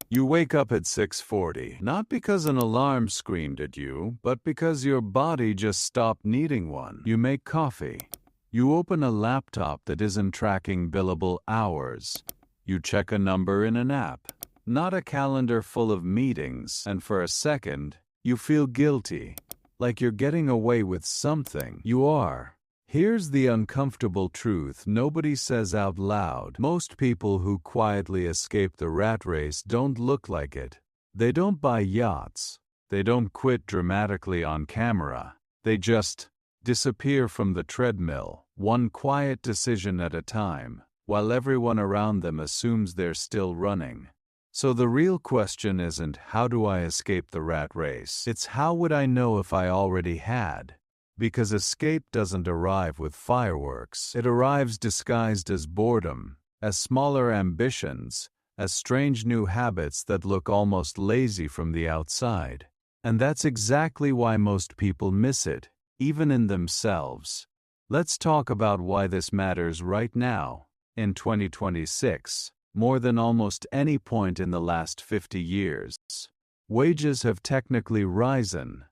You wake up at 6:40, not because an alarm screamed at you, but because your body just stopped needing one. You make coffee. You open a laptop that isn't tracking billable hours. You check a number in an app, not a calendar full of meetings, and for a second, you feel guilty, like you're getting away with something. You are. Here's the uncomfortable truth nobody says out loud. Most people who quietly escape the rat race don't look like it. They don't buy yachts. They don't quit dramatically on camera. They just disappear from the treadmill, one quiet decision at a time, while everyone around them assumes they're still running. So the real question isn't, how do I escape the rat race? It's, how would I know if I already had? Because escape doesn't arrive with fireworks. It arrives disguised as boredom, as smaller ambitions, as strange new habits that look almost lazy from the outside. And that's exactly why most people miss it, even in themselves. Let's talk about why this matters right now, in 2026, more than almost any point in the last 50 years. Wages have technically risen,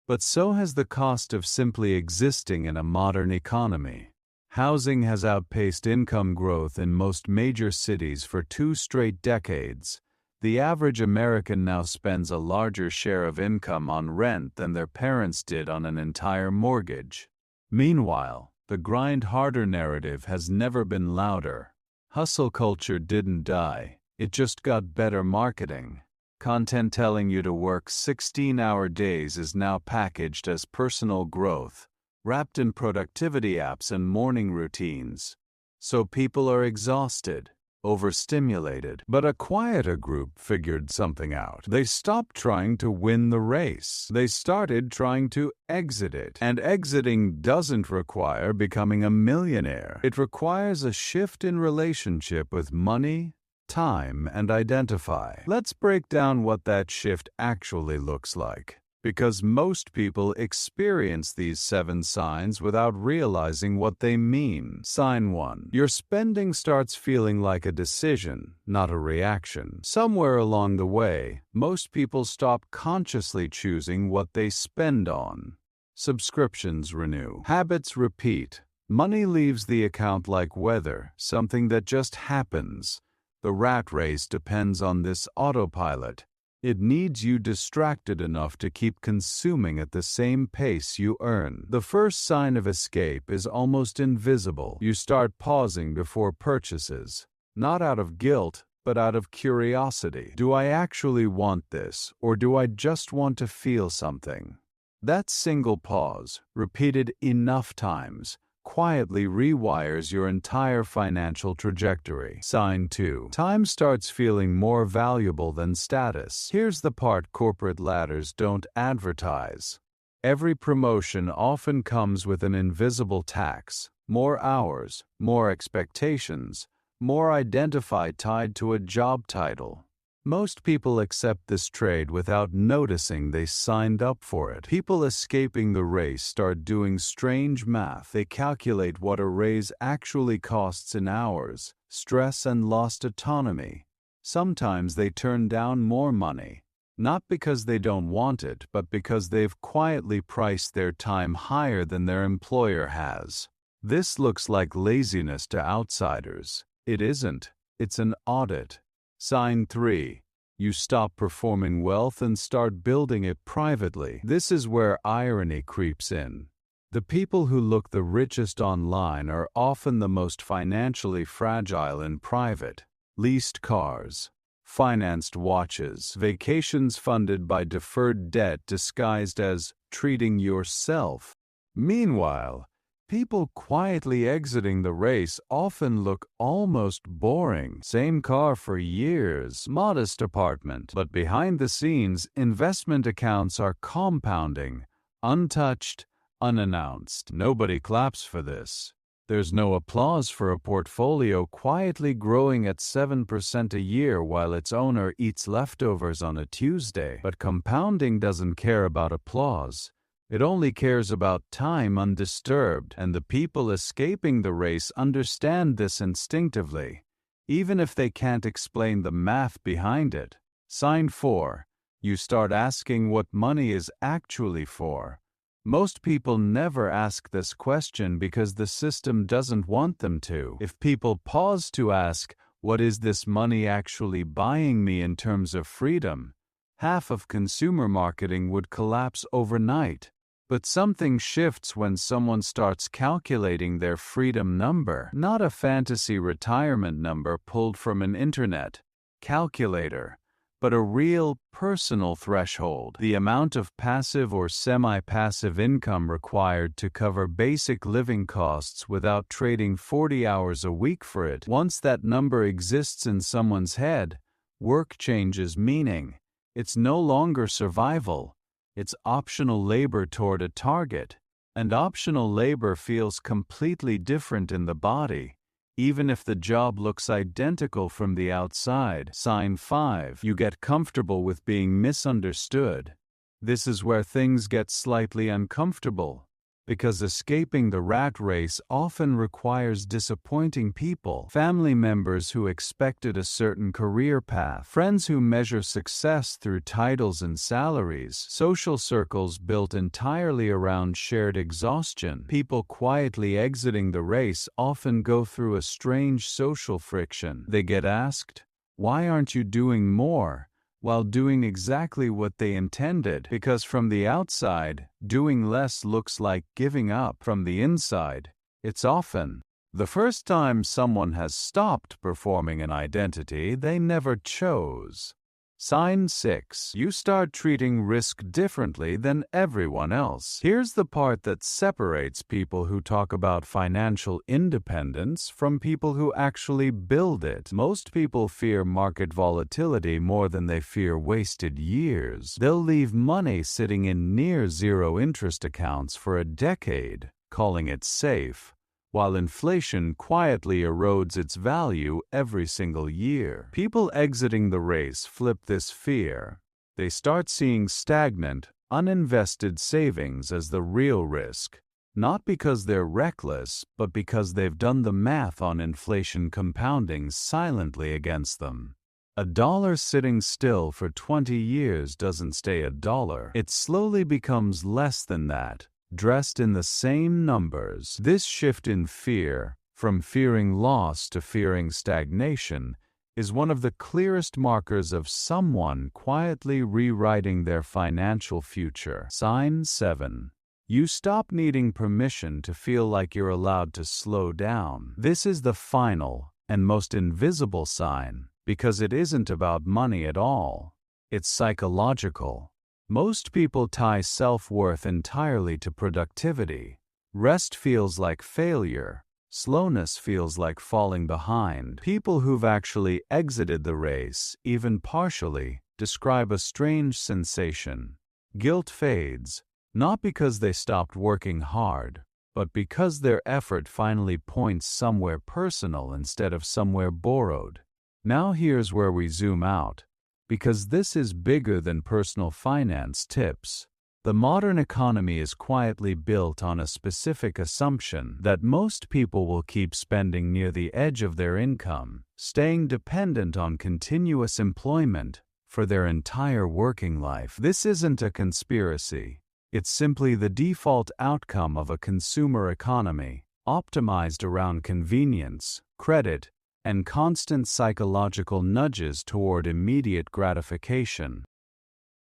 but so has the cost of simply existing in a modern economy. Housing has outpaced income growth in most major cities for 2 straight decades. The average American now spends a larger share of income on rent than their parents did on an entire mortgage. Meanwhile, the grind harder narrative has never been louder. Hustle culture didn't die, it just got better marketing. Content telling you to work 16-hour days is now packaged as personal growth, wrapped in productivity apps and morning routines. So people are exhausted, overstimulated. But a quieter group figured something out. They stopped trying to win the race. They started trying to exit it. And exiting doesn't require becoming a millionaire. It requires a shift in relationship with money, time, and identify. Let's break down what that shift actually looks like, because most people experience these 7 signs without realizing what they mean. Sign 1. Your spending starts feeling like a decision, not a reaction. Somewhere along the way, most people stop consciously choosing what they spend on. Subscriptions renew. Habits repeat. Money leaves the account like weather, something that just happens. The rat race depends on this autopilot. It needs you distracted enough to keep consuming at the same pace you earn. The first sign of escape is almost invisible. You start pausing before purchases, not out of guilt, but out of curiosity. Do I actually want this, or do I just want to feel something? That single pause, repeated enough times, quietly rewires your entire financial trajectory. Sign 2. Time starts feeling more valuable than status. Here's the part corporate ladders don't advertise. Every promotion often comes with an invisible tax, more hours, more expectations, more identify tied to a job title. Most people accept this trade without noticing they signed up for it. People escaping the race start doing strange math. They calculate what a raise actually costs in hours, stress, and lost autonomy. Sometimes they turn down more money, not because they don't want it, but because they've quietly priced their time higher than their employer has. This looks like laziness to outsiders. It isn't. It's an audit. Sign 3. You stop performing wealth and start building it privately. This is where irony creeps in. The people who look the richest online are often the most financially fragile in private. Leased cars, financed watches, vacations funded by deferred debt disguised as treating yourself. Meanwhile, people quietly exiting the race often look almost boring. Same car for years, modest apartment. But behind the scenes, investment accounts are compounding, untouched, unannounced. Nobody claps for this. There's no applause for a portfolio quietly growing at 7% a year while its owner eats leftovers on a Tuesday. But compounding doesn't care about applause. It only cares about time undisturbed, and the people escaping the race understand this instinctively, even if they can't explain the math behind it. Sign 4. You start asking what money is actually for. Most people never ask this question because the system doesn't want them to. If people pause to ask, what is this money actually buying me in terms of freedom? Half of consumer marketing would collapse overnight. But something shifts when someone starts calculating their freedom number, not a fantasy retirement number pulled from an internet calculator, but a real, personal threshold, the amount of passive or semi-passive income required to cover basic living costs without trading 40 hours a week for it. Once that number exists in someone's head, work changes meaning. It's no longer survival. It's optional labor toward a target, and optional labor feels completely different in the body. Even if the job looks identical from the outside. Sign 5. You get comfortable with being misunderstood. This is where things get slightly uncomfortable, because escaping the rat race often requires disappointing people, family members who expected a certain career path, friends who measure success through titles and salaries, social circles built entirely around shared exhaustion. People quietly exiting the race often go through a strange social friction. They get asked, "Why aren't you doing more?" while doing exactly what they intended, because from the outside, doing less looks like giving up. From the inside, it's often the first time someone has stopped performing an identity they never chose. Sign 6. You start treating risk differently than everyone else. Here's the part that separates people who talk about financial independence from people who actually build it. Most people fear market volatility more than they fear wasted years. They'll leave money sitting in near zero interest accounts for a decade, calling it safe, while inflation quietly erodes its value every single year. People exiting the race flip this fear. They start seeing stagnant, uninvested savings as the real risk, not because they're reckless, but because they've done the math on inflation compounding silently against them. A dollar sitting still for 20 years doesn't stay a dollar. It slowly becomes less than that, dressed in the same numbers. This shift in fear, from fearing loss to fearing stagnation, is one of the clearest markers of someone quietly rewriting their financial future. Sign 7. You stop needing permission to feel like you're allowed to slow down. This is the final and most invisible sign, because it isn't about money at all. It's psychological. Most people tie self-worth entirely to productivity. Rest feels like failure. Slowness feels like falling behind. People who've actually exited the race, even partially, describe a strange sensation. Guilt fades, not because they stopped working hard, but because their effort finally points somewhere personal instead of somewhere borrowed. Now here's where we zoom out, because this is bigger than personal finance tips. The modern economy is quietly built on a specific assumption that most people will keep spending near the edge of their income, staying dependent on continuous employment for their entire working life. This isn't a conspiracy. It's simply the default outcome of a consumer economy, optimized around convenience, credit, and constant psychological nudges toward immediate gratification.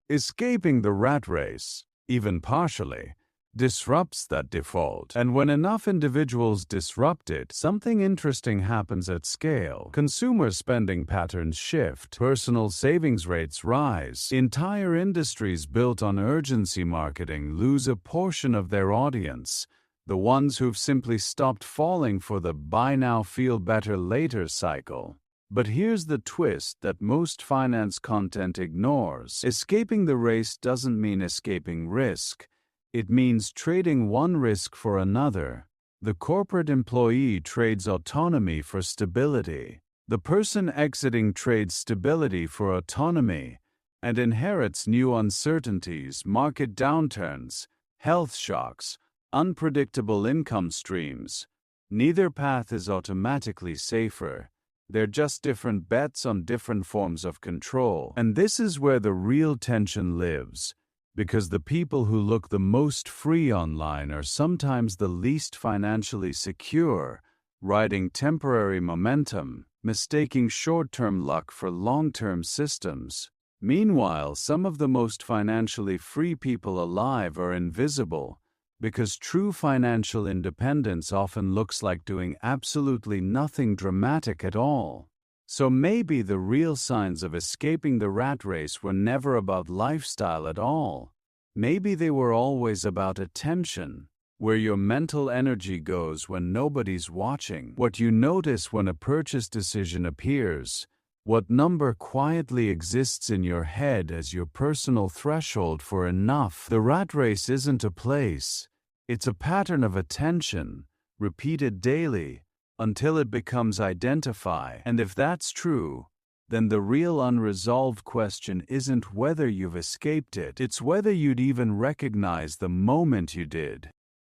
Escaping the rat race, even partially, disrupts that default. And when enough individuals disrupt it, something interesting happens at scale. Consumer spending patterns shift, personal savings rates rise, entire industries built on urgency marketing lose a portion of their audience. The ones who've simply stopped falling for the buy now feel better later cycle. But here's the twist that most finance content ignores. Escaping the race doesn't mean escaping risk. It means trading one risk for another. The corporate employee trades autonomy for stability. The person exiting trades stability for autonomy and inherits new uncertainties, market downturns, health shocks, unpredictable income streams. Neither path is automatically safer. They're just different bets on different forms of control. And this is where the real tension lives, because the people who look the most free online are sometimes the least financially secure, riding temporary momentum, mistaking short-term luck for long-term systems. Meanwhile, some of the most financially free people alive are invisible, because true financial independence often looks like doing absolutely nothing dramatic at all. So maybe the real signs of escaping the rat race were never about lifestyle at all. Maybe they were always about attention, where your mental energy goes when nobody's watching, what you notice when a purchase decision appears, what number quietly exists in your head as your personal threshold for enough. The rat race isn't a place, it's a pattern of attention, repeated daily, until it becomes identified. And if that's true, then the real unresolved question isn't whether you've escaped it, it's whether you'd even recognize the moment you did.